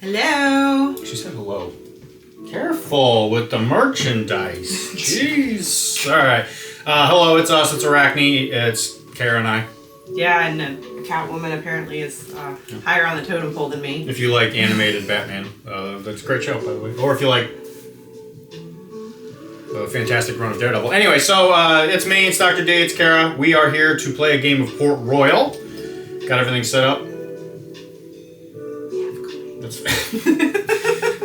Hello. She said hello. Careful with the merchandise. Jeez. All right. Hello, it's us. It's Arachne. It's Kara and I. Yeah, and Catwoman apparently is higher on the totem pole than me. If you like animated Batman, that's a great show, by the way. Or if you like the fantastic run of Daredevil. Anyway, so it's me, it's Dr.D, it's Kara. We are here to play a game of Port Royal. Got everything set up.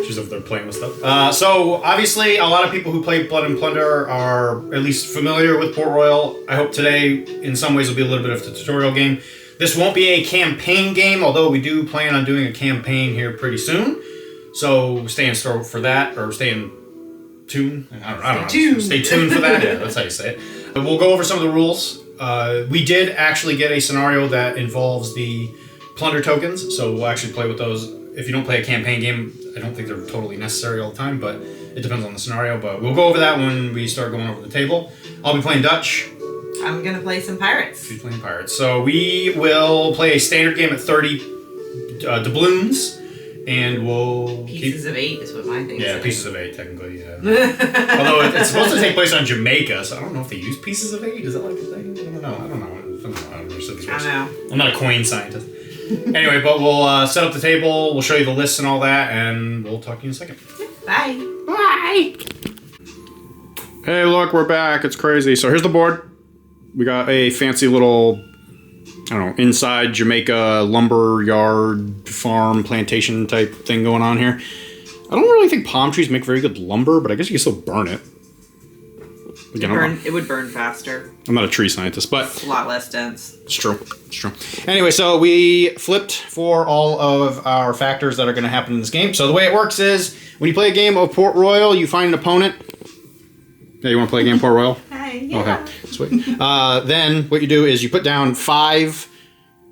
She's over there playing with stuff. So, obviously, a lot of people who play Blood and Plunder are at least familiar with Port Royal. I hope today, in some ways, will be a little bit of the tutorial game. This won't be a campaign game, although we do plan on doing a campaign here pretty soon. So, stay in store for that, or stay in tune. I don't know. Stay tuned for that. Yeah, that's how you say it. But we'll go over some of the rules. We did actually get a scenario that involves the plunder tokens, so we'll actually play with those. If you don't play a campaign game, I don't think they're totally necessary all the time, but it depends on the scenario. But we'll go over that when we start going over the table. I'll be playing Dutch. I'm going to play some pirates. She's playing pirates. So we will play a standard game at 30 doubloons, and we'll Pieces of 8 is what mine thinks. Yeah, pieces of 8, technically, yeah. Although it's supposed to take place on Jamaica, so I don't know if they use pieces of 8. Is that like a thing? I don't know. I don't know. I'm not a coin scientist. Anyway, but we'll set up the table, we'll show you the lists and all that, and we'll talk to you in a second. Bye. Bye! Hey, look, we're back. It's crazy. So here's the board. We got a fancy little, I don't know, inside Jamaica lumber yard, farm, plantation type thing going on here. I don't really think palm trees make very good lumber, but I guess you can still burn it. Again, it would burn faster. I'm not a tree scientist, but it's a lot less dense. It's true. It's true. Anyway, so we flipped for all of our factors that are going to happen in this game. So the way it works is, when you play a game of Port Royal, you find an opponent. Yeah, you want to play a game of Port Royal? Hi, yeah. Okay, sweet. Then what you do is you put down 5,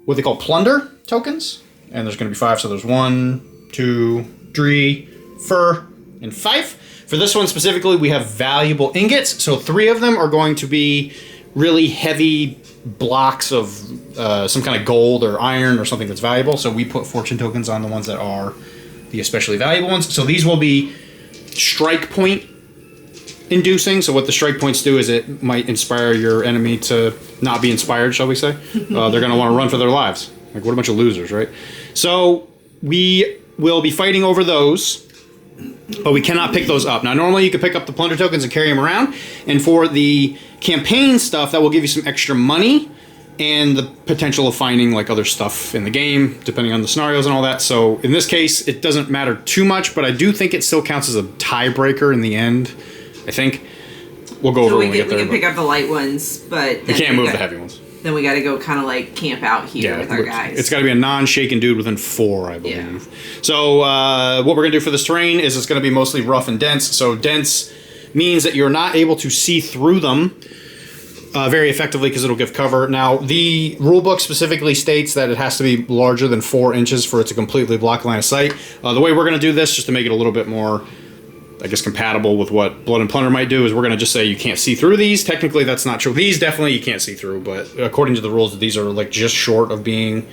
what they call plunder tokens. And there's going to be 5, so there's 1, 2, 3, 4, and 5. For this one specifically, we have valuable ingots. So 3 of them are going to be really heavy blocks of some kind of gold or iron or something that's valuable. So we put fortune tokens on the ones that are the especially valuable ones. So these will be strike point inducing. So what the strike points do is it might inspire your enemy to not be inspired, shall we say. They're going to want to run for their lives. Like, what a bunch of losers, right? So we will be fighting over those. But we cannot pick those up. Now, normally you can pick up the plunder tokens and carry them around. And for the campaign stuff, that will give you some extra money and the potential of finding like other stuff in the game, depending on the scenarios and all that. So in this case, it doesn't matter too much, but I do think it still counts as a tiebreaker in the end, I think. We'll go over when we get there. We can pick up the light ones, but... We can't move the heavy ones. Then we got to go kind of like camp out here with our guys. It's got to be a non-shaken dude within 4, I believe. Yeah. So what we're going to do for this terrain is it's going to be mostly rough and dense. So dense means that you're not able to see through them very effectively because it'll give cover. Now, the rulebook specifically states that it has to be larger than 4 inches for it to completely block line of sight. The way we're going to do this, just to make it a little bit more, I guess, compatible with what Blood and Plunder might do, is we're going to just say you can't see through these. Technically, that's not true. These definitely you can't see through, but according to the rules, these are like just short of being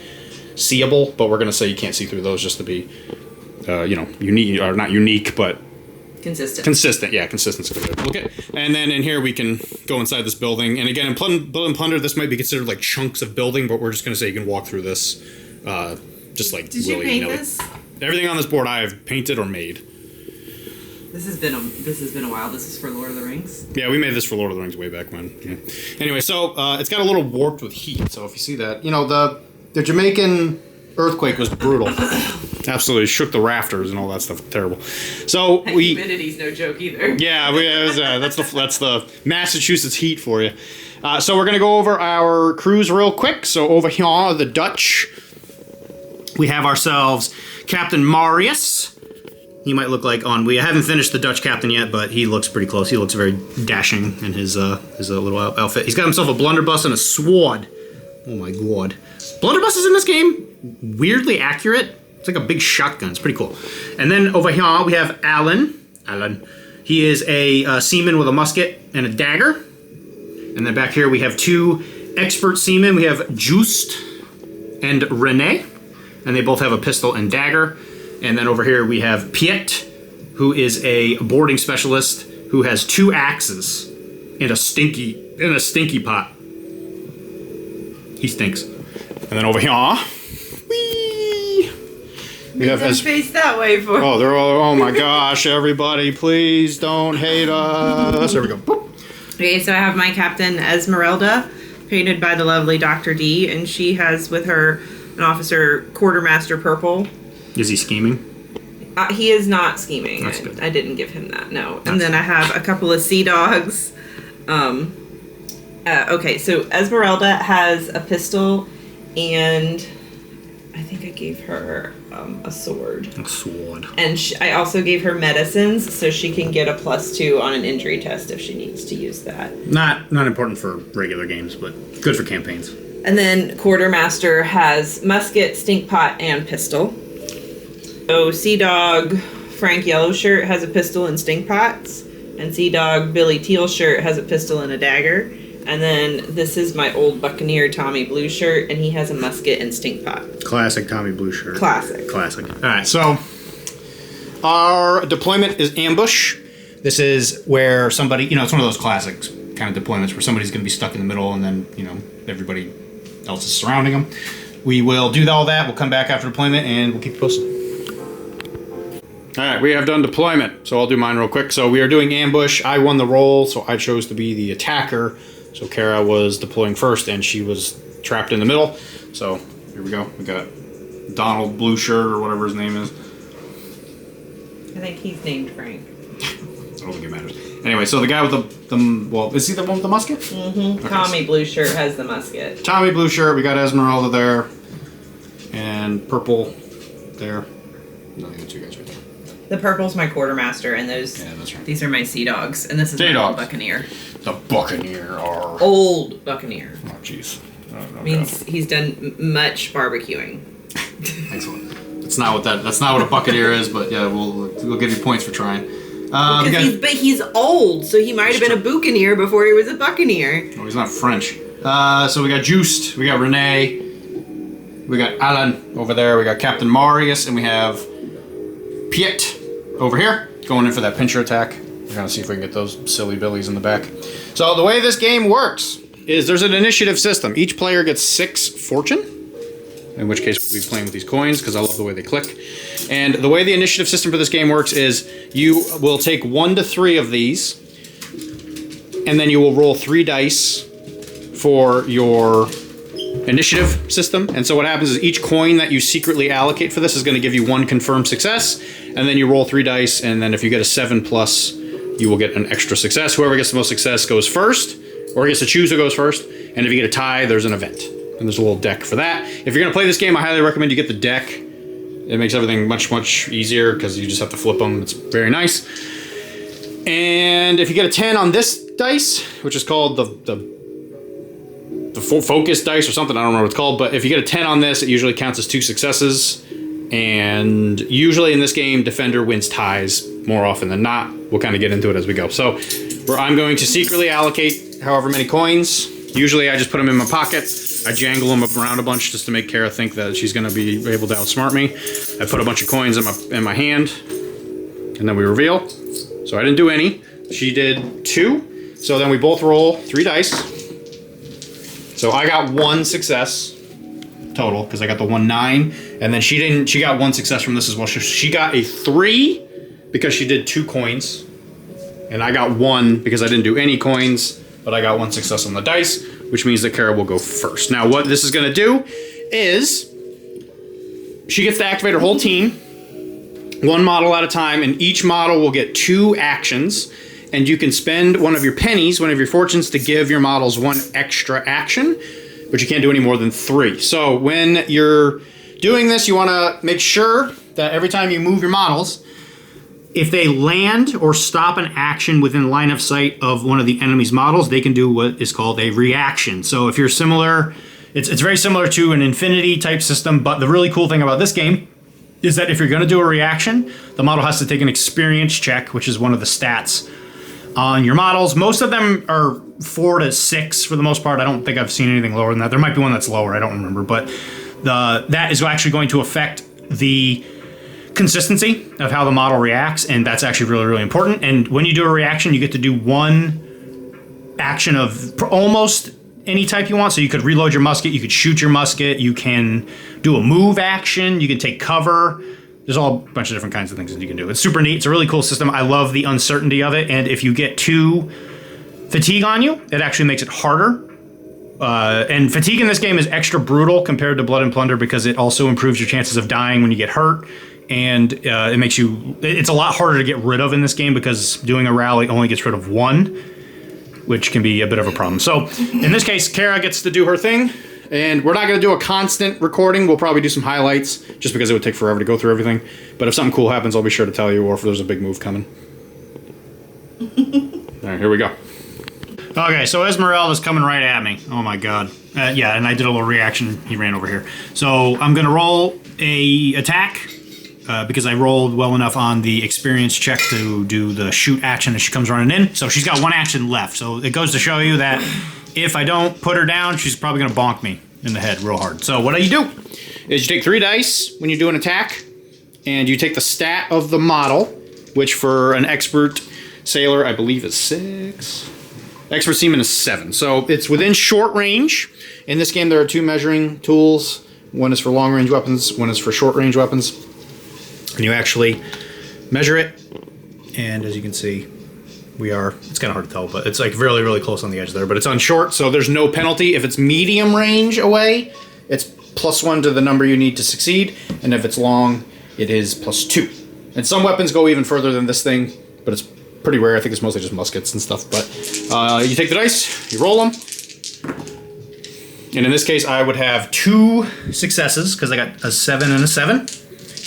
seeable. But we're going to say you can't see through those just to be, unique, or not unique, but consistent. Consistent, yeah, consistency. Okay, and then in here we can go inside this building. And again, in Blood and Plunder, this might be considered like chunks of building, but we're just going to say you can walk through this, just like Did you paint this? Everything on this board I have painted or made. This has been a while. This is for Lord of the Rings. Yeah, we made this for Lord of the Rings way back when. Yeah. Anyway, so it's got a little warped with heat. So if you see that, the Jamaican earthquake was brutal. Absolutely shook the rafters and all that stuff. Terrible. So humidity's no joke either. Yeah, that's the Massachusetts heat for you. So we're gonna go over our crews real quick. So over here, the Dutch, we have ourselves Captain Marius. He might look like ennui. I haven't finished the Dutch captain yet, but he looks pretty close. He looks very dashing in his little outfit. He's got himself a blunderbuss and a sword. Oh my god. Blunderbusses in this game, weirdly accurate. It's like a big shotgun. It's pretty cool. And then over here we have Alan. He is a seaman with a musket and a dagger. And then back here we have 2 expert seamen. We have Just and Rene. And they both have a pistol and dagger. And then over here we have Piet, who is a boarding specialist who has 2 axes in a stinky pot. He stinks. And then over here, we have as face that way for. Oh, they're all. Oh my gosh! Everybody, please don't hate us. There we go. Boop. Okay, so I have my captain Esmeralda, painted by the lovely Dr.D, and she has with her an officer quartermaster purple. Is he scheming? He is not scheming. That's good. I didn't give him that. No. And then I have a couple of sea dogs. Okay, so Esmeralda has a pistol, and I think I gave her a sword. A sword. And I also gave her medicines, so she can get a +2 on an injury test if she needs to use that. Not important for regular games, but good for campaigns. And then Quartermaster has musket, stink pot, and pistol. So Sea Dog Frank Yellowshirt has a pistol and stink pots, and Sea Dog Billy Tealshirt has a pistol and a dagger. And then this is my old Buccaneer Tommy Blueshirt, and he has a musket and stink pot. Classic Tommy Blueshirt. Classic. All right, so our deployment is ambush. This is where somebody, it's one of those classic kind of deployments where somebody's going to be stuck in the middle, and then everybody else is surrounding them. We will do all that. We'll come back after deployment, and we'll keep you posted. All right, we have done deployment, so I'll do mine real quick. So we are doing ambush. I won the role, so I chose to be the attacker. So Kara was deploying first, and she was trapped in the middle. So here we go. We got Donald Blueshirt, or whatever his name is. I think he's named Frank. I don't think it matters. Anyway, so the guy with well, is he the one with the musket? Mm-hmm. Okay. Tommy Blueshirt has the musket. Tommy Blueshirt. We got Esmeralda there, and purple there. No, the other 2 guys right there. The purple's my quartermaster, and those. Yeah, that's right. These are my sea dogs, and this is Sea my dogs. Buccaneer. The Buccaneer are Old Buccaneer. Oh, jeez. Oh, Means he's done much barbecuing. Excellent. That's not what a Buccaneer is, but yeah, we'll give you points for trying. But he's old, so he might have been a Buccaneer before he was a Buccaneer. Oh, he's not French. So we got Just, we got Renee, we got Alan over there, we got Captain Marius, and we have Piet over here, going in for that pincher attack. We're gonna see if we can get those silly billies in the back. So the way this game works is there's an initiative system. Each player gets 6 fortune, in which case we'll be playing with these coins because I love the way they click. And the way the initiative system for this game works is you will take 1 to 3 of these, and then you will roll 3 dice for your initiative system. And so what happens is each coin that you secretly allocate for this is going to give you 1 confirmed success, and then you roll 3 dice, and then if you get a 7+, you will get an extra success. Whoever gets the most success goes first, or gets to choose who goes first, and if you get a tie, there's an event. And there's a little deck for that. If you're going to play this game, I highly recommend you get the deck. It makes everything much, much easier because you just have to flip them. It's very nice. And if you get a 10 on this dice, which is called the focus dice or something, I don't know what it's called, but if you get a 10 on this, it usually counts as 2 successes. And usually in this game, defender wins ties more often than not. We'll kind of get into it as we go. So where I'm going to secretly allocate however many coins. Usually I just put them in my pocket. I jangle them around a bunch just to make Kara think that she's going to be able to outsmart me. I put a bunch of coins in my hand, and then we reveal. So I didn't do any. She did 2. So then we both roll 3 dice. So I got 1 success total because I got the 1-9, and then she didn't. She got 1 success from this as well. She got a 3 because she did 2 coins, and I got 1 because I didn't do any coins, but I got 1 success on the dice, which means that Kara will go first. Now, what this is going to do is she gets to activate her whole team, 1 model at a time, and each model will get 2 actions. And you can spend one of your pennies, one of your fortunes, to give your models 1 extra action, but you can't do any more than 3. So when you're doing this, you want to make sure that every time you move your models, if they land or stop an action within line of sight of one of the enemy's models, they can do what is called a reaction. So if you're similar, it's very similar to an infinity type system, but the really cool thing about this game is that if you're going to do a reaction, the model has to take an experience check, which is one of the stats on your models. Most of them are 4 to 6 for the most part. I don't think I've seen anything lower than that. There might be one that's lower, I don't remember, but that is actually going to affect the consistency of how the model reacts, and that's actually really, really important. And when you do a reaction, you get to do one action of almost any type you want. So you could reload your musket, you could shoot your musket, you can do a move action, you can take cover. There's all a bunch of different kinds of things that you can do. It's super neat. It's a really cool system. I love the uncertainty of it, and if you get 2 fatigue on you, it actually makes it harder. And fatigue in this game is extra brutal compared to Blood and Plunder because it also improves your chances of dying when you get hurt. And it makes you... It's a lot harder to get rid of in this game because doing a rally only gets rid of 1, which can be a bit of a problem. So in this case, Kara gets to do her thing. And we're not going to do a constant recording. We'll probably do some highlights just because it would take forever to go through everything. But if something cool happens, I'll be sure to tell you, or if there's a big move coming. All right, here we go. Okay, so Esmeralda's coming right at me. Oh my god. Yeah, and I did a little reaction. He ran over here. So I'm going to roll a attack because I rolled well enough on the experience check to do the shoot action as she comes running in. So she's got 1 action left. So it goes to show you that if I don't put her down, she's probably going to bonk me in the head real hard. So what do is you take 3 dice when you do an attack, and you take the stat of the model, which for an expert sailor, I believe is 6. Expert seaman is 7. So it's within short range. In this game, there are 2 measuring tools. One is for long range weapons, one is for short range weapons. And you actually measure it, and as you can see, it's kind of hard to tell, but it's like really, really close on the edge there, but it's on short, so there's no penalty. If it's medium range away, it's +1 to the number you need to succeed, and if it's long, it is +2. And some weapons go even further than this thing, but it's pretty rare. I think it's mostly just muskets and stuff, but you take the dice, you roll them, and in this case, I would have 2 successes, because I got a 7 and a 7.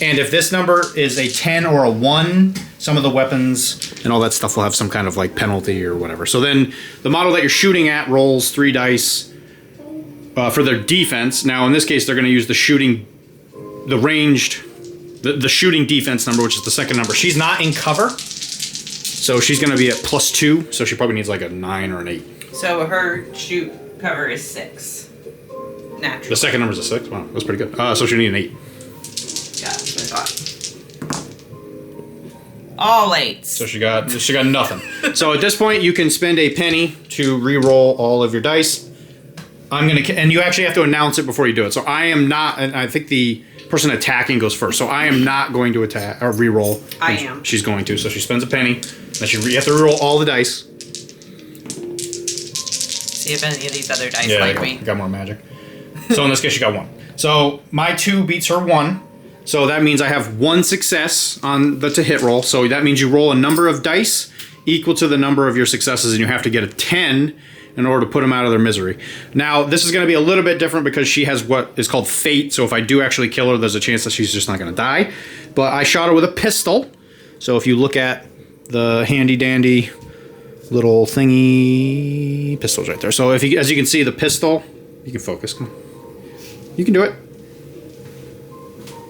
And if this number is a 10 or a 1, some of the weapons and all that stuff will have some kind of like penalty or whatever. So then the model that you're shooting at rolls 3 dice for their defense. Now in this case, they're going to use the shooting defense number, which is the second number. She's not in cover, so she's going to be at +2. So she probably needs like a 9 or an 8. So her shoot cover is 6. Natural. The second number is a 6. Wow, that's pretty good. So she need an 8. Yeah, that's what I thought. All 8s. So she got nothing. So at this point, you can spend a penny to re-roll all of your dice. And you actually have to announce it before you do it. So I am not, and I think the person attacking goes first. So I am not going to attack or re-roll. I am. She's going to. So she spends a penny. Then you have to re-roll all the dice. See if any of these other dice like me. I got more magic. So in this case, she got 1. So my 2 beats her 1. So that means I have 1 success on the to hit roll. So that means you roll a number of dice equal to the number of your successes, and you have to get a 10 in order to put them out of their misery. Now, this is going to be a little bit different because she has what is called fate. So if I do actually kill her, there's a chance that she's just not going to die. But I shot her with a pistol. So if you look at the handy dandy little thingy, pistol's right there. So if you, as you can see, the pistol, you can focus. Come on. You can do it.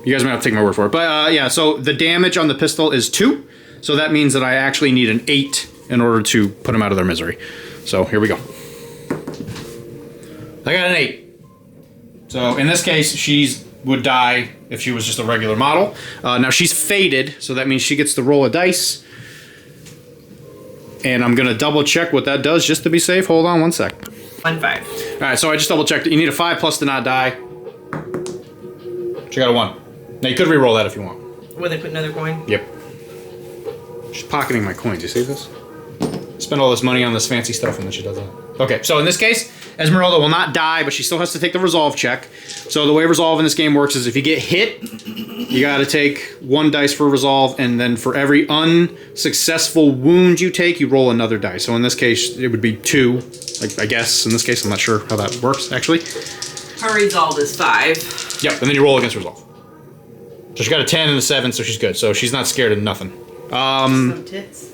You guys might have to take my word for it. But yeah, so the damage on the pistol is 2. So that means that I actually need an 8 in order to put them out of their misery. So here we go. I got an 8. So in this case, she would die if she was just a regular model. Now she's fated, so that means she gets to roll a dice. And I'm going to double check what that does just to be safe. Hold on 1 sec. 1 5. All right, so I just double checked it. You need a 5+ to not die. She got a 1. Now you could re-roll that if you want. Will they put another coin? Yep. She's pocketing my coins. You see this? Spend all this money on this fancy stuff and then she does that. Okay, so in this case, Esmeralda will not die, but she still has to take the resolve check. So the way resolve in this game works is if you get hit, you got to take 1 dice for resolve, and then for every unsuccessful wound you take, you roll another dice. So in this case, it would be 2. Like, I guess in this case, I'm not sure how that works actually. Her resolve is 5. Yep, and then you roll against resolve. So she got a 10 and a 7, so she's good. So she's not scared of nothing. Some tits.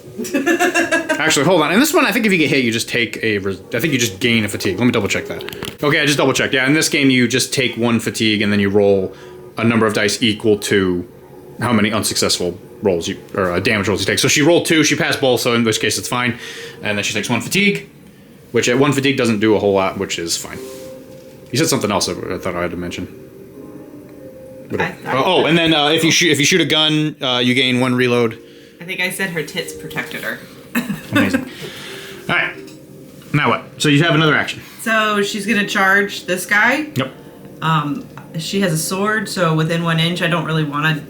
Actually, hold on. In this one, I think if you get hit, you just take a... I think you just gain a fatigue. Let me double check that. Okay, I just double checked. Yeah, in this game, you just take 1 fatigue, and then you roll a number of dice equal to how many unsuccessful rolls you... or damage rolls you take. So she rolled 2, she passed both, so in this case, it's fine. And then she takes 1 fatigue, which at 1 fatigue doesn't do a whole lot, which is fine. You said something else I thought I had to mention. Oh, and then if you shoot a gun, you gain 1 reload. I think I said her tits protected her. Amazing. All right. Now what? So you have another action. So she's gonna charge this guy. Yep. She has a sword, so within 1 inch, I don't really want to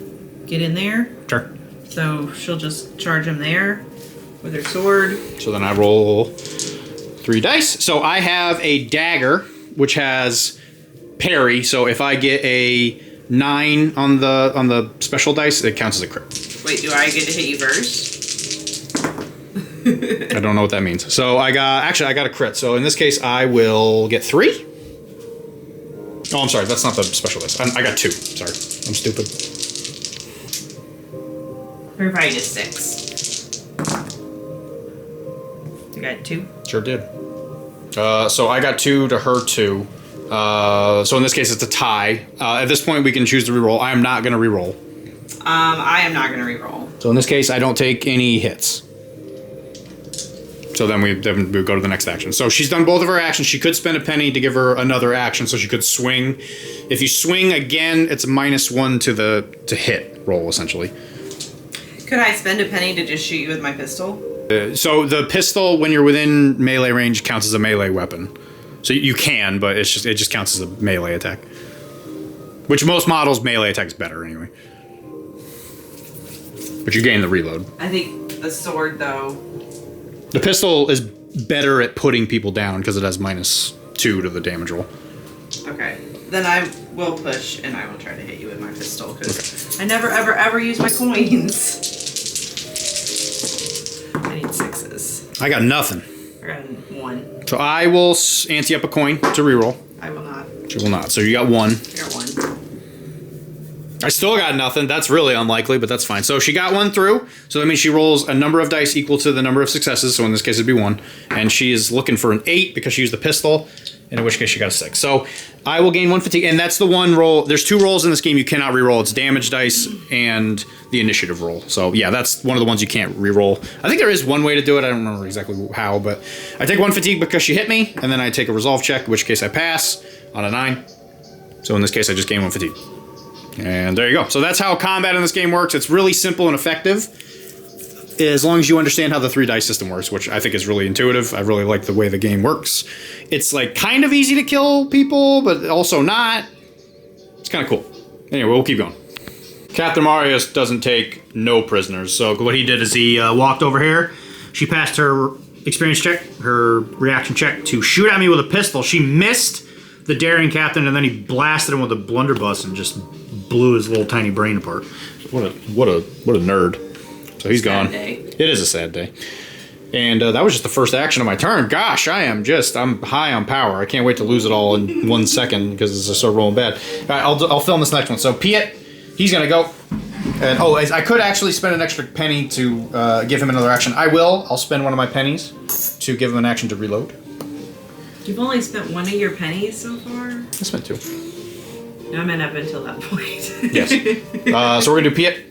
get in there. Sure. So she'll just charge him there with her sword. So then I roll 3 dice. So I have a dagger, which has parry. So if I get a 9 on the special dice, it counts as a crit. Wait, do I get to hit you first? I don't know what that means. So I got a crit. So in this case, I will get 3. Oh, I'm sorry. That's not the special dice. I got 2. Sorry, I'm stupid. We're probably just 6. You got 2? Sure did. So I got 2 to her 2. So in this case, it's a tie. At this point, we can choose to reroll. I am not going to reroll. I am not going to reroll. So in this case, I don't take any hits. So then we go to the next action. So she's done both of her actions. She could spend a penny to give her another action, so she could swing. If you swing again, it's a -1 to hit roll, essentially. Could I spend a penny to just shoot you with my pistol? So the pistol, when you're within melee range, counts as a melee weapon. So you can, but it just counts as a melee attack. Which most models, melee attack is better anyway. But you gain the reload. I think the sword, though. The pistol is better at putting people down because it has -2 to the damage roll. Okay. Then I will push and I will try to hit you with my pistol because I never, ever, ever use my coins. I need 6s. I got nothing. I got 1. So I will ante up a coin to reroll. I will not. She will not. So you got 1. I got 1. I still got nothing. That's really unlikely, but that's fine. So she got 1 through. So that means she rolls a number of dice equal to the number of successes. So in this case, it'd be 1. And she is looking for an 8 because she used the pistol, in which case she got a 6. So I will gain 1 fatigue. And that's the one roll. There's 2 rolls in this game you cannot reroll. It's damage dice and the initiative roll. So yeah, that's one of the ones you can't reroll. I think there is one way to do it. I don't remember exactly how, but I take 1 fatigue because she hit me. And then I take a resolve check, in which case I pass on a 9. So in this case, I just gain 1 fatigue. And there you go. So that's how combat in this game works. It's really simple and effective, as long as you understand how the 3 dice system works, which I think is really intuitive. I really like the way the game works. It's like kind of easy to kill people, but also not. It's kind of cool. Anyway, we'll keep going. Captain Marius doesn't take no prisoners. So what he did is he walked over here. She passed her experience check, her reaction check, to shoot at me with a pistol. She missed the daring captain, and then he blasted him with a blunderbuss and just blew his little tiny brain apart. What a nerd. So he's gone. Day. It is a sad day. And that was just the first action of my turn. Gosh, I'm high on power. I can't wait to lose it all in 1 second because it's just so rolling bad. All right, I'll film this next one. So Piet, he's gonna go. And I could actually spend an extra penny to give him another action. I will. I'll spend one of my pennies to give him an action to reload. You've only spent 1 of your pennies so far? I spent 2. I'm in up until that point. Yes. So we're gonna do Piet.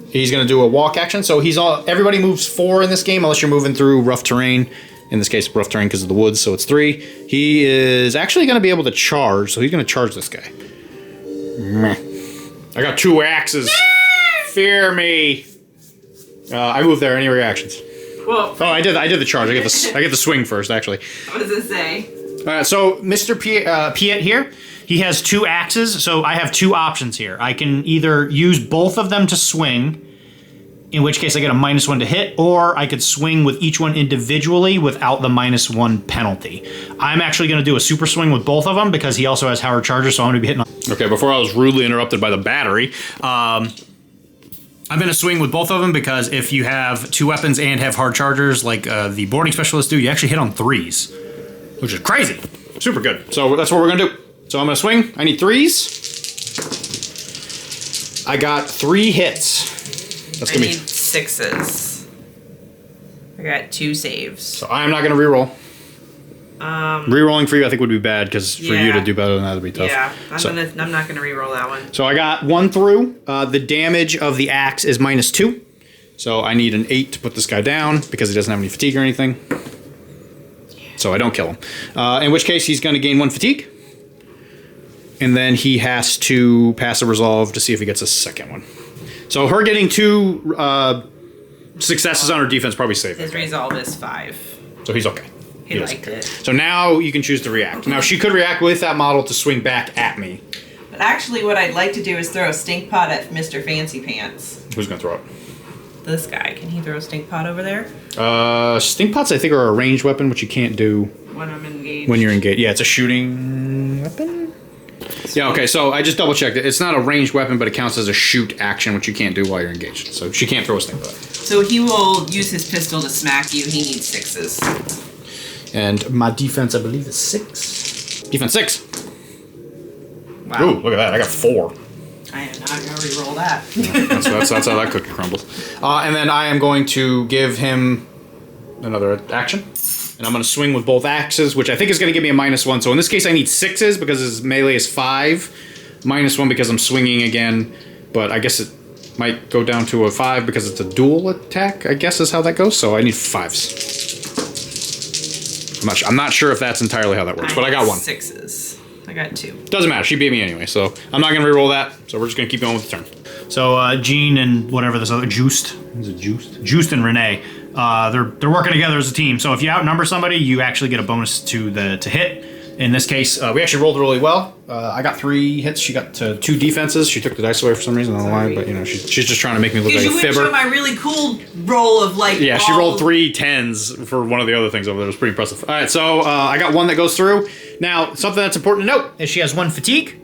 He's gonna do a walk action. So everybody moves 4 in this game unless you're moving through rough terrain. In this case, rough terrain because of the woods, so it's 3. He is actually gonna be able to charge, so he's gonna charge this guy. I got 2 axes. Fear me. I moved there. Any reactions? Well, oh, I did the charge. I get the swing first, actually. What does it say? So Mr. Piet here, he has 2 axes, so I have 2 options here. I can either use both of them to swing, in which case I get a -1 to hit, or I could swing with each one individually without the -1 penalty. I'm actually going to do a super swing with both of them because he also has Howard Charger, so I'm going to be hitting. Okay, before I was rudely interrupted by the battery, I'm going to swing with both of them because if you have 2 weapons and have hard chargers like the boarding specialists do, you actually hit on 3s, which is crazy. Super good. So that's what we're going to do. So I'm going to swing. I need 3s. I got 3 hits. That's gonna I need 6s. I got 2 saves. So I'm not going to reroll. Rerolling for you I think would be bad because for you to do better than that would be tough. Yeah, I'm not going to reroll that one. So I got 1 through. The damage of the axe is -2. So I need an 8 to put this guy down because he doesn't have any fatigue or anything. So I don't kill him. In which case he's going to gain 1 fatigue. and then he has to pass a resolve to see if he gets a second one. So her getting 2 successes on her defense probably saved His it. resolve is 5. So he's okay. He liked it. So now you can choose to react. Now she could react with that model to swing back at me. But actually what I'd like to do is throw a stink pot at Mr. Fancy Pants. Who's gonna throw it? This guy. Can he throw a stink pot over there? Stink pots I think are a ranged weapon, which you can't do When I'm engaged. when you're engaged. Yeah, it's a shooting weapon. Yeah, okay, so I just double checked it. It's not a ranged weapon, but it counts as a shoot action, which you can't do while you're engaged. So she can't throw a stink pot. So he will use his pistol to smack you. He needs 6s. And my defense, I believe, is 6. Defense 6. Wow. Ooh, look at that. I got 4. I am not going to re-roll that. That's how that cookie crumbles. And then I am going to give him another action. And I'm going to swing with both axes, which I think is going to give me a -1. So in this case, I need 6s because his melee is 5. -1 because I'm swinging again. But I guess it might go down to a 5 because it's a dual attack, I guess is how that goes. So I need 5s. I'm not sure if that's entirely how that works, but I got 1. 6s. I got 2. Doesn't matter. She beat me anyway, so I'm not going to reroll that. So we're just going to keep going with the turn. So Jean and whatever this other Juiced, is it Juiced? Juiced and Renee, they're working together as a team. So if you outnumber somebody, you actually get a bonus to hit. In this case, We actually rolled really well. I got 3 hits. She got 2 defenses. She took the dice away for some reason. I don't know why, but you know, she's just trying to make me look like You a went fibber. to my really cool roll of like. Yeah, she all- rolled 3 10s for one of the other things over there. It was pretty impressive. All right, so I got 1 that goes through. Now, something that's important to note is she has 1 fatigue.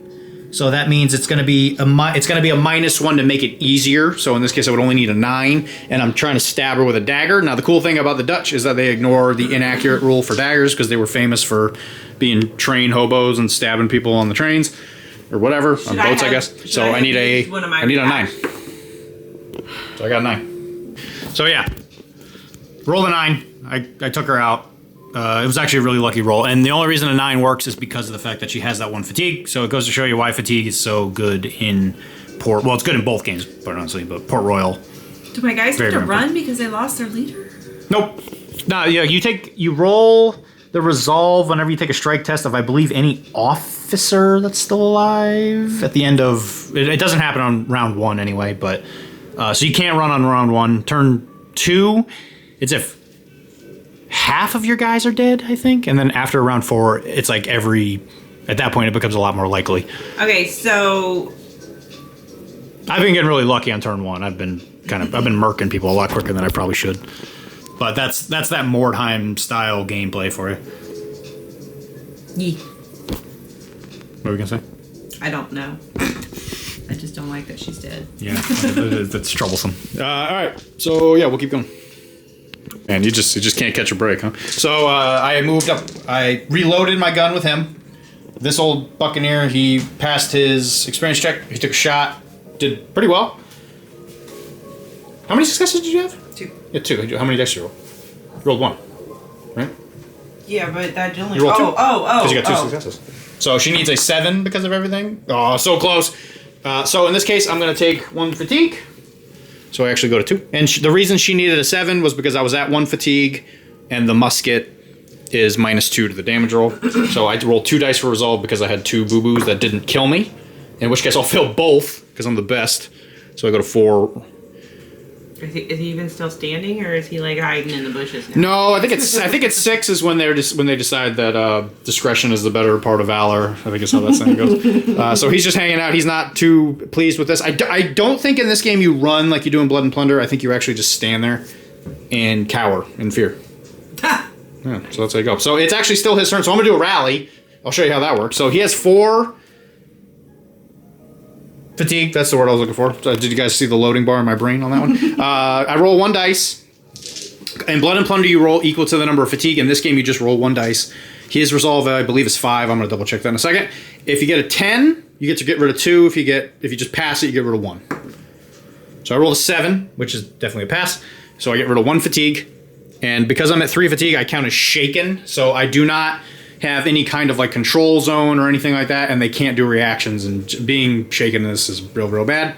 So that means it's going to be a -1 to make it easier. So in this case, I would only need a 9, and I'm trying to stab her with a dagger. Now, the cool thing about the Dutch is that they ignore the inaccurate rule for daggers because they were famous for being train hobos and stabbing people on the trains or whatever on boats, I guess. So I need a 9. So I got a 9. so yeah, roll a 9. I took her out. It was actually a really lucky roll, and the only reason a 9 works is because of the fact that she has that 1 fatigue. So it goes to show you why fatigue is so good in Port. Well, it's good in both games, but honestly, but Port Royal. Do my guys Very, have to very run because they lost their leader? Nope. No, yeah, you roll the resolve whenever you take a strike test of, I believe, any officer that's still alive at the end of. It doesn't happen on round 1 anyway, but so you can't run on round 1. Turn 2, it's if half of your guys are dead, I think, and then after round 4, it's like at that point it becomes a lot more likely. Okay, so I've been getting really lucky on turn 1. I've been murking people a lot quicker than I probably should. But that's that Mordheim style gameplay for you. Yee. What were we gonna say? I don't know. I just don't like that she's dead. Yeah, that's troublesome. All right, so yeah, we'll keep going. And you just can't catch a break, huh? So I moved up. I reloaded my gun with him. This old buccaneer, he passed his experience check. He took a shot, did pretty well. How many successes did you have? 2. Yeah, 2. How many dice did you roll? You rolled 1, right? Yeah, but that only. You rolled 2. Oh. Because you got 2 successes. So she needs a 7 because of everything. Oh, so close. So in this case, I'm going to take 1 fatigue. So I actually go to 2. And the reason she needed a 7 was because I was at 1 fatigue, and the musket is -2 to the damage roll. So I rolled 2 dice for resolve because I had 2 boo-boos that didn't kill me. In which case I'll fail both because I'm the best. So I go to 4. Is he even still standing, or is he like hiding in the bushes now? No, I think it's 6 is when they decide that discretion is the better part of valor. I think is how that saying goes. So he's just hanging out. He's not too pleased with this. I don't think in this game you run like you do in Blood and Plunder. I think you actually just stand there and cower in fear. Yeah, so that's how you go. So it's actually still his turn. So I'm gonna do a rally. I'll show you how that works. So he has 4 fatigue. That's the word I was looking for. Did you guys see the loading bar in my brain on that one? I roll 1 dice. In Blood and Plunder, you roll equal to the number of fatigue. In this game, you just roll 1 dice. His resolve, I believe, is 5. I'm going to double check that in a second. If you get a 10, you get to get rid of 2. If you just pass it, you get rid of 1. So I rolled a 7, which is definitely a pass. So I get rid of 1 fatigue. And because I'm at 3 fatigue, I count as shaken. So I do not have any kind of like control zone or anything like that, and they can't do reactions, and being shaken this is real bad.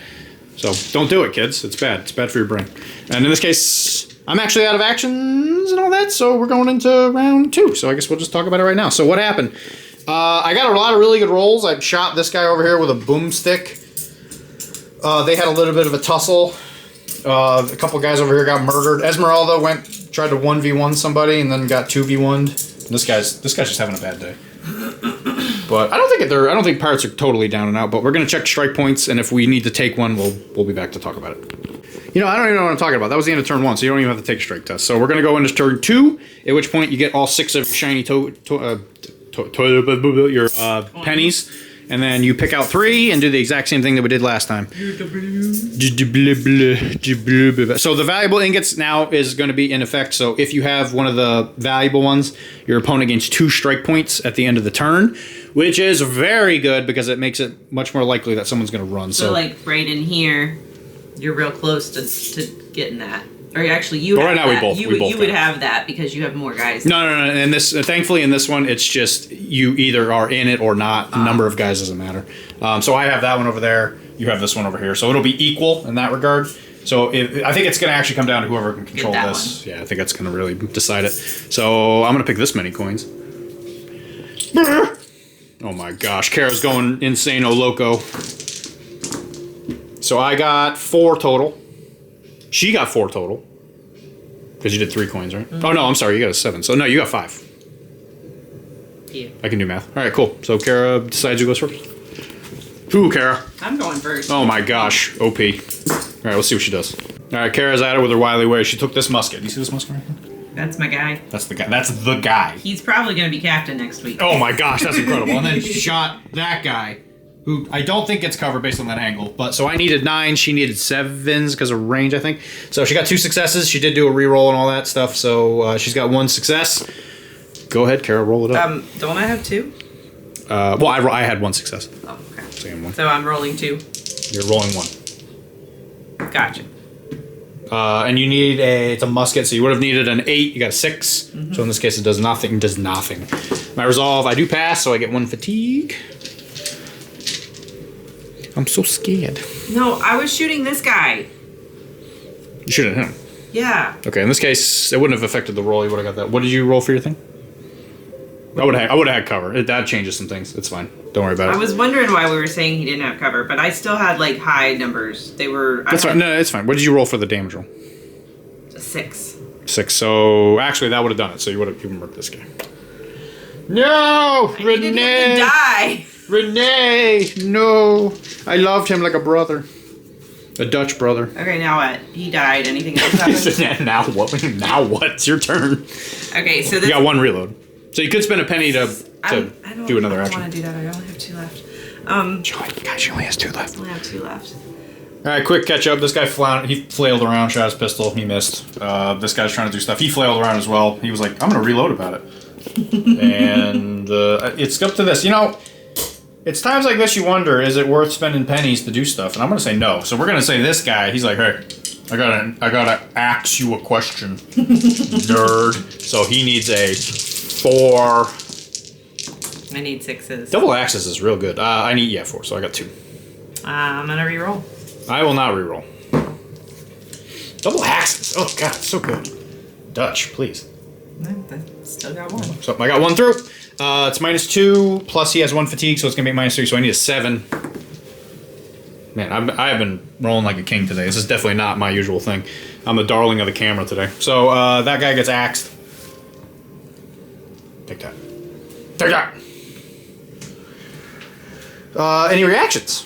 So don't do it, kids. It's bad. It's bad for your brain. And in this case, I'm actually out of actions and all that, so we're going into round 2. So I guess we'll just talk about it right now. So what happened? I got a lot of really good rolls. I shot this guy over here with a boomstick. They had a little bit of a tussle. A couple guys over here got murdered. Esmeralda tried to 1v1 somebody and then got 2v1'd. This guy's just having a bad day. But I don't think pirates are totally down and out. But we're gonna check strike points, and if we need to take one, we'll be back to talk about it. You know, I don't even know what I'm talking about. That was the end of turn 1, so you don't even have to take a strike test. So we're gonna go into turn 2, at which point you get all 6 of shiny your pennies, and then you pick out 3 and do the exact same thing that we did last time. So the valuable ingots now is going to be in effect. So if you have one of the valuable ones, your opponent gains 2 strike points at the end of the turn, which is very good because it makes it much more likely that someone's going to run. So like right in here, you're real close to getting that. Or actually, you. Well, right now, you would have that because you have more guys. No. And this, thankfully, in this one, it's just you either are in it or not. The number of guys doesn't matter. So I have that one over there. You have this one over here. So it'll be equal in that regard. So I think it's going to actually come down to whoever can control this. One. Yeah, I think that's going to really decide it. So I'm going to pick this many coins. Oh my gosh, Kara's going insane, loco. So I got 4 total. She got 4 total. Because you did 3 coins, right? Mm-hmm. Oh, no, I'm sorry. You got a 7. So, no, you got 5. Yeah. I can do math. All right, cool. So, Kara decides who goes first. Who, Kara? I'm going first. Oh, my gosh. OP. All right, let's see what she does. All right, Kara's at it with her wily way. She took this musket. Do you see this musket right here? That's my guy. That's the guy. That's the guy. He's probably going to be captain next week. Oh, my gosh. That's incredible. And then shot that guy. Who I don't think gets covered based on that angle. But so I needed 9, she needed 7s because of range, I think. So she got 2 successes. She did do a reroll and all that stuff. So she's got 1 success. Go ahead, Kara, roll it up. Don't I have 2? Well, I had 1 success. Oh, okay. So I'm rolling 2. You're rolling 1. Gotcha. And you need it's a musket, so you would have needed an 8. You got a 6. Mm-hmm. So in this case, it does nothing. Does nothing. My resolve, I do pass, so I get 1 fatigue. I'm so scared. No, I was shooting this guy. You shoot at him? Yeah. Okay, in this case, it wouldn't have affected the roll. You would have got that. What did you roll for your thing? I would have had cover. That changes some things. It's fine. Don't worry about it. I was wondering why we were saying he didn't have cover, but I still had like high numbers. They were. That's fine. No, it's fine. What did you roll for the damage roll? A 6. 6. So actually, that would have done it. So you would have even murked this guy. No, Renee. Needed to die. Renee, no. I loved him like a brother. A Dutch brother. Okay, now what? He died. Anything else happened? Now what? Now what? It's your turn. Okay, so you got 1 reload. So you could spend a penny to do another action. I don't want to do that. I only have 2 left. She only has 2 left. I only have 2 left. All right, quick catch up. This guy he flailed around, shot his pistol. He missed. This guy's trying to do stuff. He flailed around as well. He was like, I'm going to reload about it. And it's up to this. You know, it's times like this you wonder, is it worth spending pennies to do stuff? And I'm going to say no. So we're going to say this guy, he's like, hey, I gotta ask you a question, nerd. So he needs a 4. I need 6s. Double axes is real good. I need 4, so I got 2. I'm gonna reroll. I will not reroll. Double axes. Oh god, it's so good. Dutch, please. Still got 1. So I got 1 through. It's -2 plus he has 1 fatigue, so it's gonna be -3. So I need a 7. Man, I have been rolling like a king today. This is definitely not my usual thing. I'm the darling of the camera today. So that guy gets axed. Take that. Take that. Any reactions?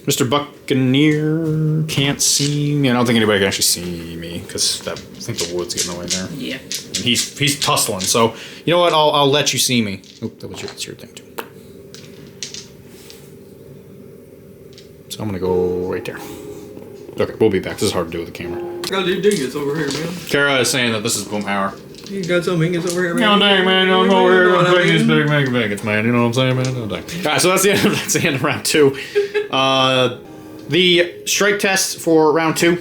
Mr. Buccaneer can't see me. I don't think anybody can actually see me because I think the wood's getting away there. Yeah. And he's tussling. So you know what? I'll let you see me. Oop, that's your thing too. So I'm gonna go right there. Okay, we'll be back. This is hard to do with the camera. Got the dingus over here, man. Kara is saying that this is boom hour. You got some ingots over here, man. No, dang, man. I'm over here. I'm big ingots, man. You know what I'm saying, man? No, dang. All right, so that's the end of round 2. The strike tests for round 2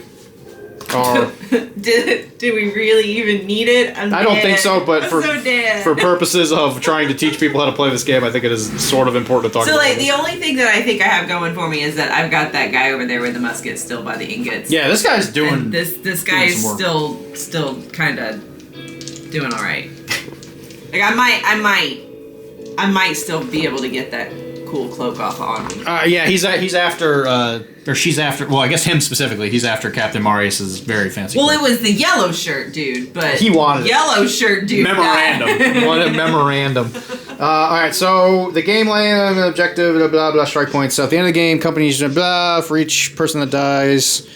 are... Did we really even need it? I don't think so, but for purposes of trying to teach people how to play this game, I think it is sort of important to talk about. So, like, the only thing that I think I have going for me is that I've got that guy over there with the musket still by the ingots. Yeah, this guy's doing... And this guy is still kind of doing all right. Like, I might I might still be able to get that cool cloak off on him. Yeah, he's after, or she's after. Well, I guess him specifically. He's after Captain Marius's very fancy. Well, cloak. it was the yellow shirt dude, but He wanted it. yellow shirt dude. Memorandum. What a memorandum. All right, so the game land objective, blah, blah, blah, strike points. So at the end of the game, companies, blah, for each person that dies.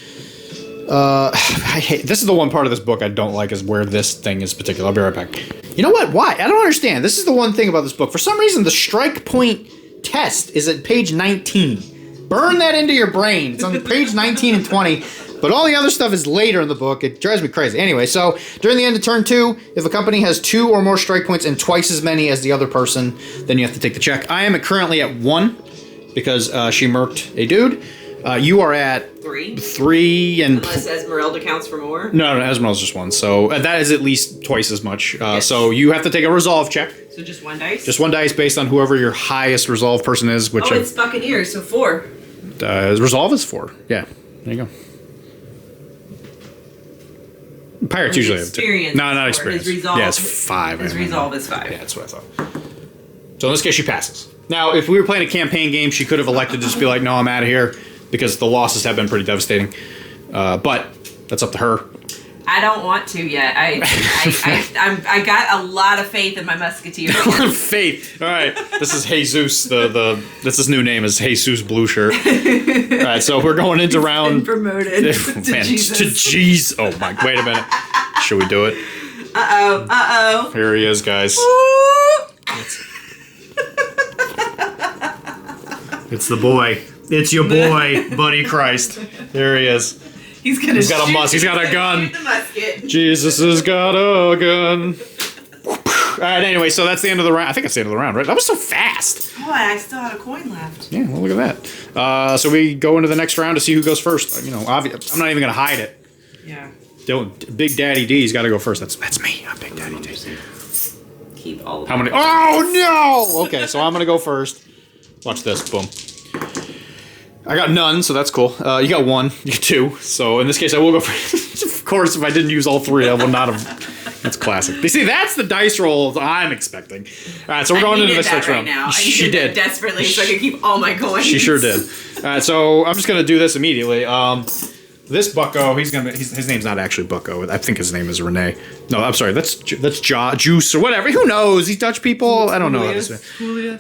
I hate, this is the one part of this book I don't like is where this thing is particular. I'll be right back. You know what? Why? I don't understand. This is the one thing about this book. For some reason, the strike point test is at page 19. Burn that into your brain. It's on page 19 and 20. But all the other stuff is later in the book. It drives me crazy. Anyway, so during the end of turn 2, if a company has 2 or more strike points and twice as many as the other person, then you have to take the check. I am currently at 1 because she murked a dude. You are at 3 and... Unless Esmeralda counts for more. No, Esmeralda's just 1. So that is at least twice as much. Yes. So you have to take a resolve check. So just 1 dice? Just 1 dice based on whoever your highest resolve person is. Which oh, it's Buccaneers, so 4. Resolve is 4. Yeah, there you go. Pirates usually have 2. Experience. No, not experience. His resolve, yeah, it's 5. His resolve is 5. Yeah, that's what I thought. So in this case, she passes. Now, if we were playing a campaign game, she could have elected to just be like, no, I'm out of here, because the losses have been pretty devastating. But that's up to her. I don't want to yet. I got a lot of faith in my musketeer. Faith. All right. This is Jesus. This his new name is Jesus Blue Shirt. All right. So we're going into round. Promoted to Jesus. To Jesus. Oh my. Wait a minute. Should we do it? Uh-oh. Here he is, guys. It's the boy. It's your boy, Buddy Christ. There he is. He's got a musket. He's got a gun. Shoot the musket. Jesus has got a gun. All right. Anyway, so that's the end of the round. I think that's the end of the round, right? That was so fast. Boy, I still had a coin left. Yeah. Well, look at that. So we go into the next round to see who goes first. You know, I'm not even gonna hide it. Yeah. Big Daddy D's got to go first. That's me. I'm Big Daddy D. Keep all of How many? Oh no! Okay, so I'm gonna go first. Watch this. Boom. I got none, so that's cool. You got 1, you got 2. So in this case, I will go first. Of course, if I didn't use all 3, I would not have. That's classic. You see, that's the dice roll I'm expecting. All right, so we're going into the next round. Now. She did desperately, so I could keep all my coins. She sure did. All right, so I'm just gonna do this immediately. This Bucko, his name's not actually Bucko. I think his name is Renee. No, I'm sorry. That's Juice or whatever. Who knows? These Dutch people. I don't know how to say. Julio.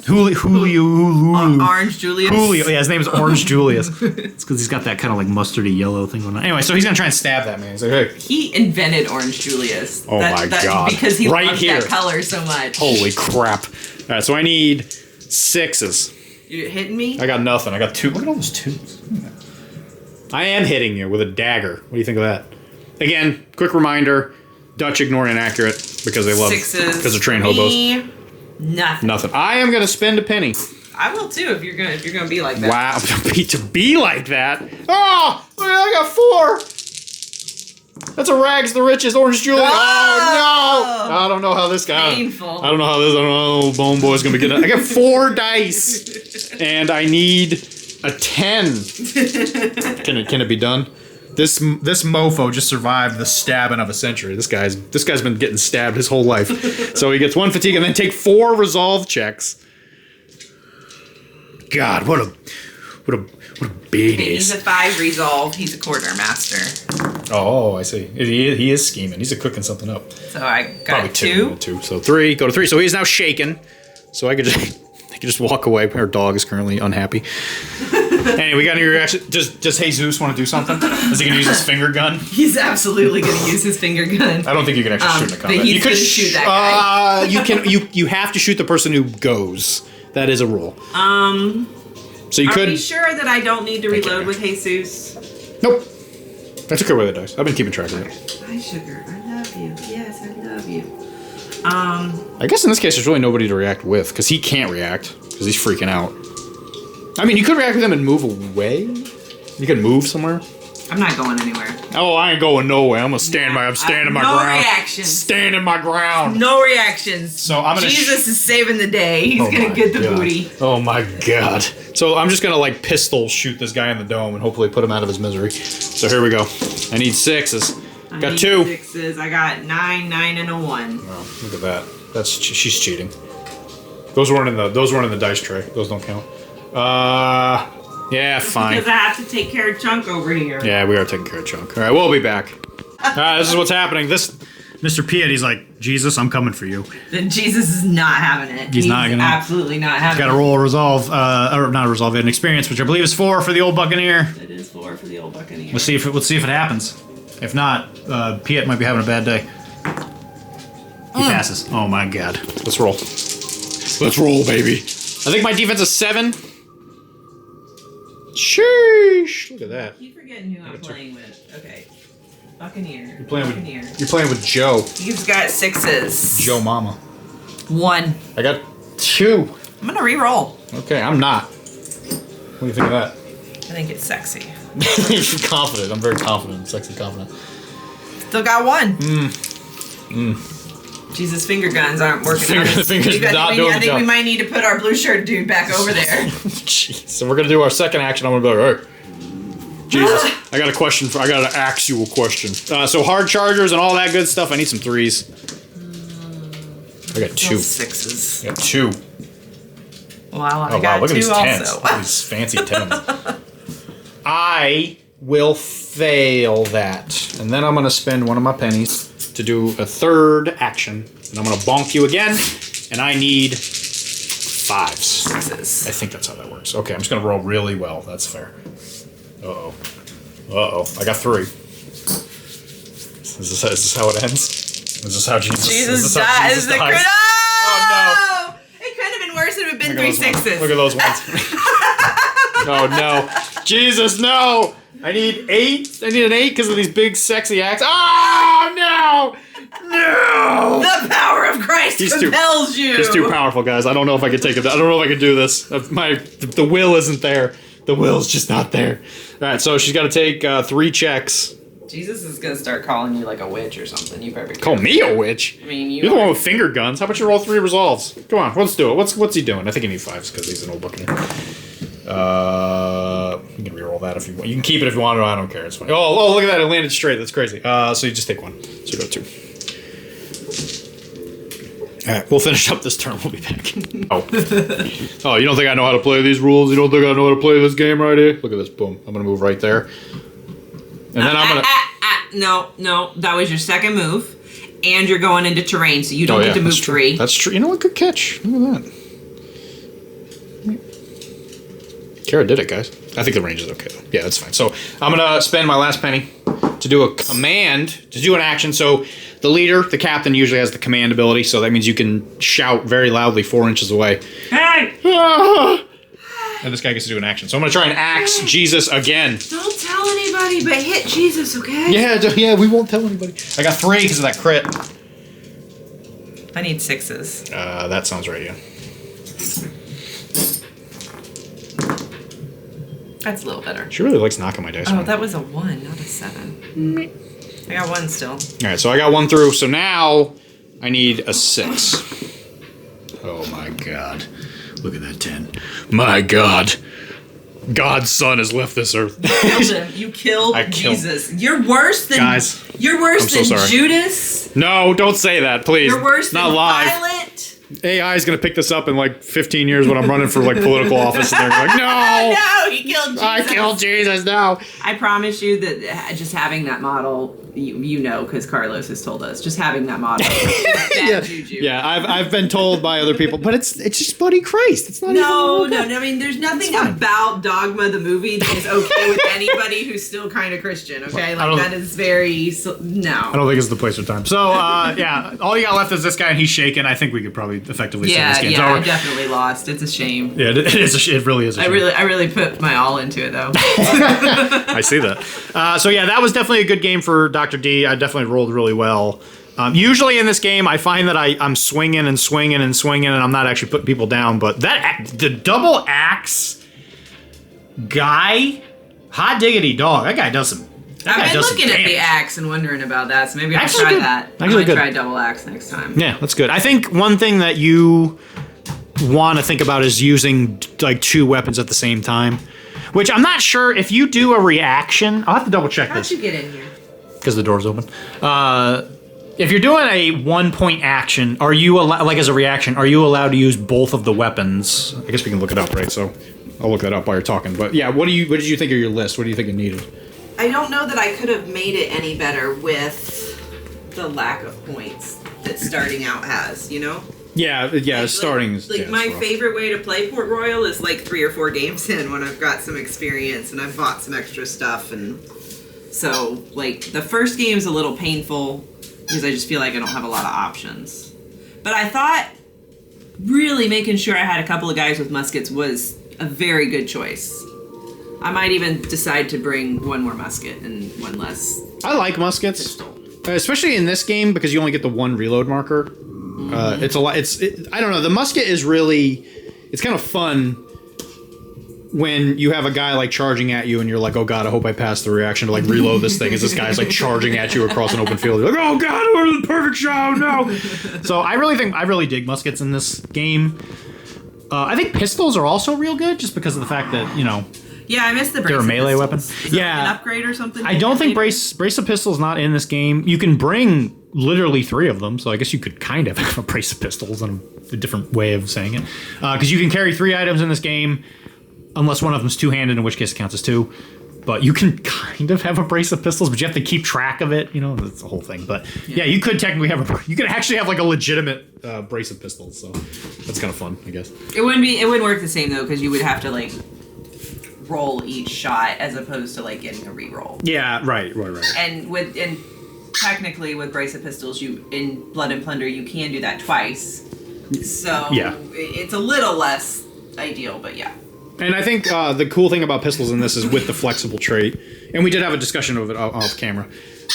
Orange Julius. Julio. Yeah, his name is Orange Julius. It's because he's got that kind of like mustardy yellow thing going on. Anyway, so he's gonna try and stab that man. He's like, hey. He invented Orange Julius. Oh my God. Because he Right loves here. that color so much. Holy crap. All right, so I need 6s. You're hitting me? I got nothing. I got 2. Look at all those 2s. I am hitting you with a dagger. What do you think of that? Again, quick reminder: Dutch ignore inaccurate because they love 6s. because they're trained hobos. Me, nothing. Nothing. I am gonna spend a penny. I will too if you're gonna be like that. Wow, to be like that. Oh, I got 4. That's a rags to riches Orange Julius. Oh no! I don't know how this guy. Painful. I don't know how this. I don't know. Bone Boy's gonna be getting. I got 4 dice, and I need a 10. Can it be done? This mofo just survived the stabbing of a century. This guy's been getting stabbed his whole life. So he gets 1 fatigue and then take 4 resolve checks. God, what a big He's a 5 resolve. He's a quartermaster. Oh, I see. He is scheming. He's cooking something up. So I got Probably 2. 2. So 3. Go to 3. So he's now shaken. So I could just walk away. Her dog is currently unhappy. Anyway, we got any reaction? Does Jesus want to do something? Is he going to use his finger gun? He's absolutely going to use his finger gun. I don't think you can actually shoot in the combat. But he's You could going to shoot that guy. You can. You have to shoot the person who goes. That is a rule. So you Are could. we sure that I don't need to reload with Jesus? Nope. I took away the dice. I've been keeping track of it. Hi, sugar. I love you. Yes, I love you. I guess in this case, there's really nobody to react with because he can't react because he's freaking out. I mean, you could react with him and move away. You could move somewhere. I'm not going anywhere. Oh, I ain't going nowhere. I'm gonna stand my. I'm standing my no ground. reactions. Standing my ground. No reactions. So I'm gonna. Jesus is saving the day. He's gonna get the booty. Oh my God. So I'm just gonna like pistol shoot this guy in the dome and hopefully put him out of his misery. So here we go. I need 6s. Got 2. 6s. I got 9, 9, and a 1. Oh, look at that. She's cheating. Those weren't in the dice tray. Those don't count. Yeah, fine. Because I have to take care of Chunk over here. Yeah, we are taking care of Chunk. All right, we'll be back. All right, this is what's happening. This Mr. Pietti's like, Jesus, I'm coming for you. Then Jesus is not having it. He's not gonna- absolutely not having Got to it. roll a resolve, or not a resolve, an experience, which I believe is 4 for the old Buccaneer. It is 4 for the old Buccaneer. Let's see if it happens. If not, Piet might be having a bad day. He passes. Oh my god. Let's roll. Let's roll, baby. I think my defense is 7. Sheesh! Look at that. I keep forgetting who I'm playing with. Okay. Buccaneer. You're playing Buccaneer. with. You're playing with Joe. He's got 6s. Joe Mama. 1. I got 2. I'm gonna re-roll. Okay, I'm not. What do you think of that? I think it's sexy. You're confident. I'm very confident. Sexy confident. Still got 1. Jesus, finger guns aren't working. Fingers not doing the I think job. we might need to put our blue shirt dude back over there. Jeez. So we're gonna do our second action. I'm gonna be like, hey, Jesus, I got a question. I got an actual question. So hard chargers and all that good stuff. I need some 3s. I got 2. 6s. I got 2. Wow, I Oh got wow! Look at 2 these 10s. also. Look at these fancy 10s. I will fail that, and then I'm gonna spend one of my pennies to do a 3rd action, and I'm gonna bonk you again, and I need 5s. 6s. I think that's how that works. Okay, I'm just gonna roll really well. That's fair. Uh-oh. Uh-oh. I got 3. Is this how it ends? Is this how Jesus... Jesus dies. The crit. Oh, no. It could have been worse. It would have been Look 3 at those 6s. ones. Look at those ones. Oh, no. Jesus, no! I need 8. I need an 8 because of these big, sexy acts. Oh, no! No! The power of Christ compels you. He's too powerful, guys. I don't know if I can take it. I don't know if I can do this. The will isn't there. The will's just not there. All right, so she's got to take 3 checks. Jesus is gonna start calling you like a witch or something. You better Call me a witch? I mean, You're the one with finger guns. How about you roll 3 resolves? Come on, let's do it. What's he doing? I think he needs 5s because he's an old Buccaneer. You can reroll that if you want. You can keep it if you want. I don't care. It's fine. Oh, look at that! It landed straight. That's crazy. So you just take 1. So you go 2. All right, we'll finish up this turn. We'll be back. Oh, you don't think I know how to play these rules? You don't think I know how to play this game right here? Look at this. Boom. I'm gonna move right there, and then I'm gonna. No, that was your second move, and you're going into terrain, so you don't get to move 3. That's true. You know what? Good catch. Look at that. Kara did it, guys. I think the range is okay, though. Yeah, that's fine. So I'm going to spend my last penny to do a command, to do an action. So the leader, the captain, usually has the command ability, so that means you can shout very loudly 4 inches away. Hey! And this guy gets to do an action. So I'm going to try and axe Jesus again. Don't tell anybody, but hit Jesus, okay? Yeah, we won't tell anybody. I got 3 because of that crit. I need 6s. That sounds right, yeah. That's a little better. She really likes knocking my dice Oh, around. that was a 1, not a 7. I got 1 still. All right, so I got 1 through. So now I need a 6. Oh my God! Look at that 10. My God! God's son has left this earth. You killed him. You killed Jesus. You're worse than Guys, You're worse I'm so than sorry. Judas. No, don't say that, please. You're worse Not than live. Pilate. AI is gonna pick this up in like 15 years when I'm running for like political office, and they're like, "No, No, he killed Jesus. I killed Jesus." No. I promise you that just having that model, you know, because Carlos has told us, just having that model. Bad juju. Yeah, I've been told by other people, but it's just Buddy Christ. It's not No. even. I mean, there's nothing about Dogma the movie that is okay with anybody who's still kind of Christian. Okay, like that is very no. I don't think it's the place or time. So, yeah, all you got left is this guy, and he's shaking. I think we could probably effectively say this game's I over. definitely lost. It's a shame. Yeah, it is. It really is. A shame. I really put my all into it though. I see that. So yeah, that was definitely a good game for Dr. D. I definitely rolled really well. Usually in this game, I find that I'm swinging and swinging and swinging, and I'm not actually putting people down. But the double axe guy, hot diggity dog, that guy does some. I've been looking at the axe and wondering about that, so maybe I'll try that. I'm gonna try double axe next time. Yeah, that's good. I think one thing that you want to think about is using like 2 weapons at the same time, which I'm not sure if you do a reaction. I'll have to double check How'd this you get in here? because the door's open. If you're doing a 1-point action, are you like as a reaction? Are you allowed to use both of the weapons? I guess we can look it up, right? So I'll look that up while you're talking. But yeah, what did you think of your list? What do you think it needed? I don't know that I could have made it any better with the lack of points that starting out has. You know. Yeah. Starting is my rough. favorite way to play Port Royal is like 3 or 4 games in when I've got some experience and I've bought some extra stuff, and so like the first game is a little painful because I just feel like I don't have a lot of options. But I thought really making sure I had a couple of guys with muskets was a very good choice. I might even decide to bring one more musket and one less. I like muskets, especially in this game because you only get the 1 reload marker. It's a lot. I don't know. The musket is really, it's kind of fun when you have a guy like charging at you and you're like, oh god, I hope I pass the reaction to like reload this thing as this guy's like charging at you across an open field. You're like, oh god, we're the perfect shot, no. So I really dig muskets in this game. I think pistols are also real good just because of the fact that, you know, yeah, I missed the brace. They're a melee weapon. Is that like an upgrade or something? I don't think brace of pistols not in this game. You can bring literally 3 of them, so I guess you could kind of have a brace of pistols in a different way of saying it. Because you can carry 3 items in this game, unless one of them's two-handed, in which case it counts as 2. But you can kind of have a brace of pistols, but you have to keep track of it. You know, that's the whole thing. But yeah, you could technically have you could actually have like a legitimate brace of pistols. So that's kind of fun, I guess. It wouldn't work the same though, because you would have to like roll each shot as opposed to like getting a re-roll. Yeah, right. And technically with brace of pistols, you in Blood and Plunder you can do that twice. So yeah, it's a little less ideal, but yeah. And I think the cool thing about pistols in this is with the flexible trait, and we did have a discussion of it off camera,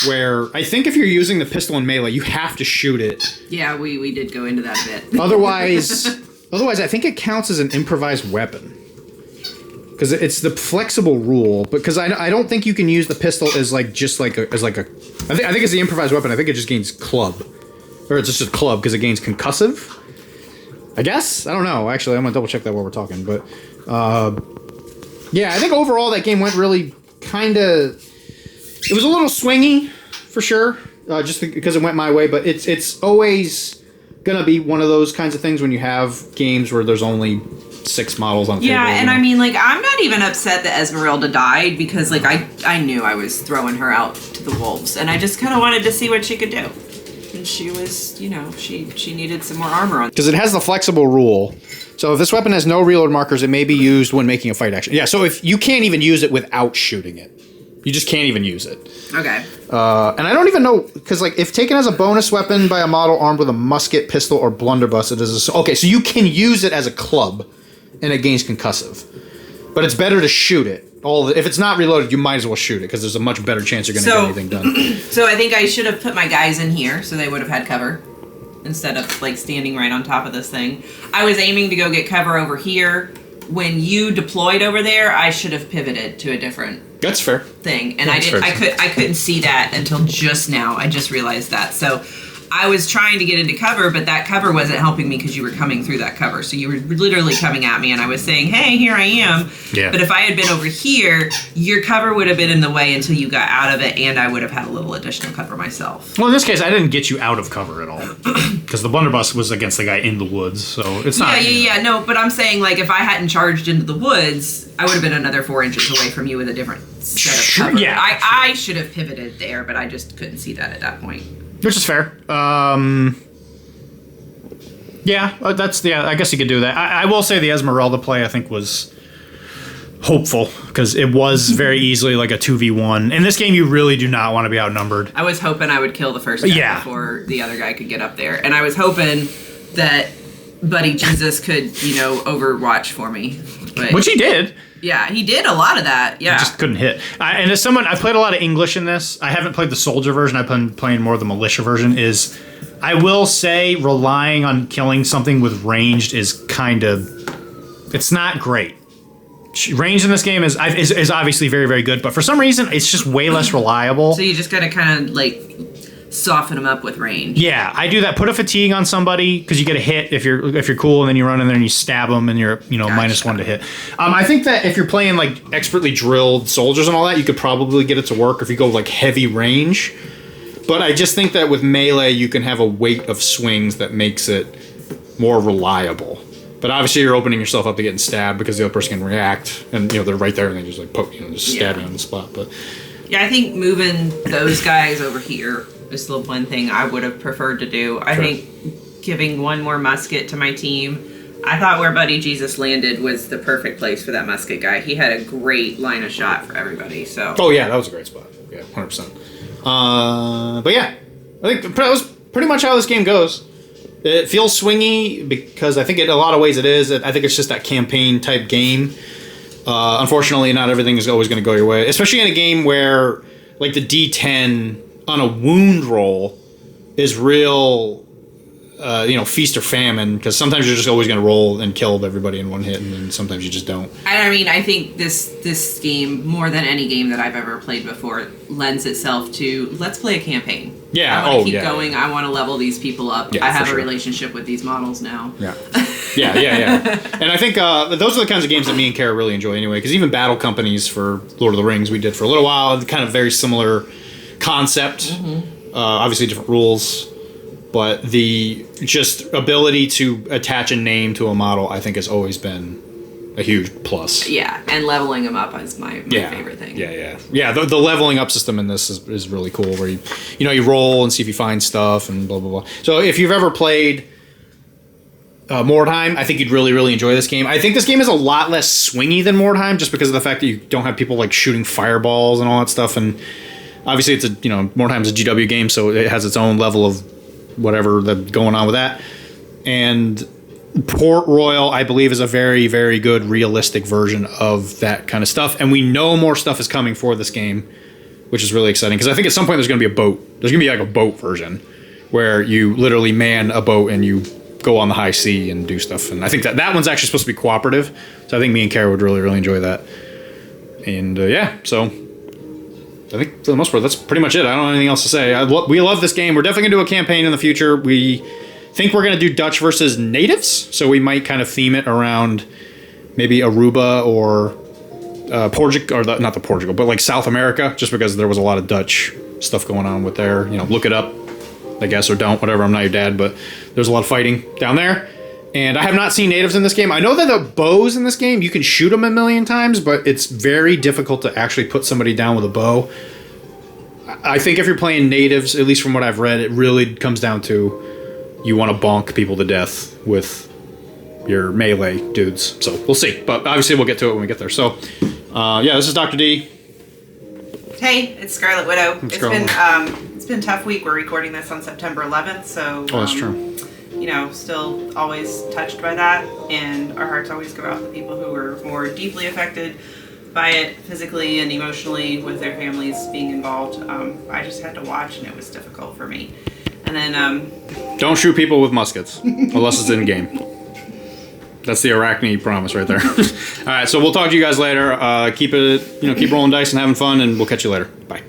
where I think if you're using the pistol in melee, you have to shoot it. Yeah, we did go into that a bit. Otherwise, I think it counts as an improvised weapon. Because it's the flexible rule, because I don't think you can use the pistol as I think it's the improvised weapon. I think it just gains club, or it's just a club because it gains concussive. I guess I don't know. Actually, I'm gonna double check that while we're talking. But yeah, I think overall that game went really kind of. It was a little swingy for sure, just because it went my way. But it's always gonna be one of those kinds of things when you have games where there's only 6 models on the table. Yeah, and I mean, like, I'm not even upset that Esmeralda died because, like, I knew I was throwing her out to the wolves, and I just kind of wanted to see what she could do. And she was, you know, she needed some more armor on. Because it has the flexible rule. So if this weapon has no reload markers, it may be used when making a fight action. Yeah, so if you can't even use it without shooting it. You just can't even use it. Okay. And I don't even know, because like if taken as a bonus weapon by a model armed with a musket, pistol, or blunderbuss, it is okay. So you can use it as a club, and it gains concussive. But it's better to shoot it. If it's not reloaded, you might as well shoot it because there's a much better chance you're going to get anything done. So I think I should have put my guys in here so they would have had cover instead of like standing right on top of this thing. I was aiming to go get cover over here. When you deployed over there, I should have pivoted to a different. That's fair. Thing, and I couldn't see that until just now. I just realized that. So I was trying to get into cover, but that cover wasn't helping me because you were coming through that cover. So you were literally coming at me, and I was saying, hey, here I am. Yeah. But if I had been over here, your cover would have been in the way until you got out of it, and I would have had a little additional cover myself. Well, in this case, I didn't get you out of cover at all. Because the blunderbuss was against the guy in the woods, so it's not... Yeah, no, but I'm saying, like, if I hadn't charged into the woods, I would have been another 4 inches away from you with a different set of cover. Yeah. I should have pivoted there, but I just couldn't see that at that point. Which is fair. Yeah, I guess you could do that. I will say the Esmeralda play, I think, was hopeful, because it was very easily like a 2v1. In this game, you really do not want to be outnumbered. I was hoping I would kill the first guy before the other guy could get up there. And I was hoping that Buddy Jesus could, overwatch for me. But which he did. Yeah, he did a lot of that. Yeah, he just couldn't hit. And as someone, I played a lot of English in this. I haven't played the soldier version. I've been playing more of the militia version. I will say, relying on killing something with ranged is kind of, it's not great. Range in this game is obviously very, very good, but for some reason, it's just way less reliable. So you just gotta kind of like soften them up with range. Yeah, I do that. Put a fatigue on somebody because you get a hit if you're cool, and then you run in there and you stab them, and you're gotcha. -1 to hit. I think that if you're playing like expertly drilled soldiers and all that, you could probably get it to work if you go like heavy range. But I just think that with melee, you can have a weight of swings that makes it more reliable. But obviously, you're opening yourself up to getting stabbed because the other person can react, and they're right there and they just like poke, just stab you on the spot. But yeah, I think moving those guys over here is the one thing I would have preferred to do. I think giving one more musket to my team. I thought where Buddy Jesus landed was the perfect place for that musket guy. He had a great line of shot for everybody. So. Oh yeah, that was a great spot. Yeah, 100%. But yeah, I think that was pretty much how this game goes. It feels swingy because I think in a lot of ways it is. I think it's just that campaign type game. Unfortunately, not everything is always going to go your way, especially in a game where like the D10 on a wound roll is real. Feast or famine, because sometimes you're just always going to roll and kill everybody in one hit, and then sometimes you just don't. I mean, I think this game, more than any game that I've ever played before, lends itself to let's play a campaign. Yeah, I want to keep going. I want to level these people up. Yeah, I have a relationship with these models now. Yeah. Yeah. And I think those are the kinds of games that me and Kara really enjoy anyway, because even Battle Companies for Lord of the Rings we did for a little while, kind of very similar concept, obviously different rules. But the just ability to attach a name to a model, I think, has always been a huge plus. Yeah, and leveling them up is my favorite thing. Yeah. The leveling up system in this is really cool, where you roll and see if you find stuff and blah blah blah. So if you've ever played Mordheim, I think you'd really really enjoy this game. I think this game is a lot less swingy than Mordheim, just because of the fact that you don't have people like shooting fireballs and all that stuff. And obviously, it's Mordheim's a GW game, so it has its own level of whatever that's going on with that. And Port Royal, I believe, is a very, very good realistic version of that kind of stuff. And we know more stuff is coming for this game, which is really exciting. Because I think at some point there's going to be a boat. There's going to be like a boat version where you literally man a boat and you go on the high sea and do stuff. And I think that one's actually supposed to be cooperative. So I think me and Kara would really, really enjoy that. And so I think for the most part, that's pretty much it. I don't have anything else to say. We love this game. We're definitely going to do a campaign in the future. We think we're going to do Dutch versus natives, so we might kind of theme it around maybe Aruba or Portugal, or not the Portugal, but like South America, just because there was a lot of Dutch stuff going on with there. Look it up, I guess, or don't, whatever. I'm not your dad, but there's a lot of fighting down there. And I have not seen natives in this game. I know that the bows in this game, you can shoot them a million times, but it's very difficult to actually put somebody down with a bow. I think if you're playing natives, at least from what I've read, it really comes down to you want to bonk people to death with your melee dudes. So we'll see. But obviously we'll get to it when we get there. So, this is Dr. D. Hey, it's Scarlet Widow. It's been a tough week. We're recording this on September 11th, so... Oh, that's true. Still always touched by that, and our hearts always go out to people who are more deeply affected by it physically and emotionally with their families being involved. I just had to watch, and it was difficult for me. And then... Don't shoot people with muskets, unless it's in-game. That's the Arachne promise right there. All right, so we'll talk to you guys later. Keep rolling dice and having fun, and we'll catch you later. Bye.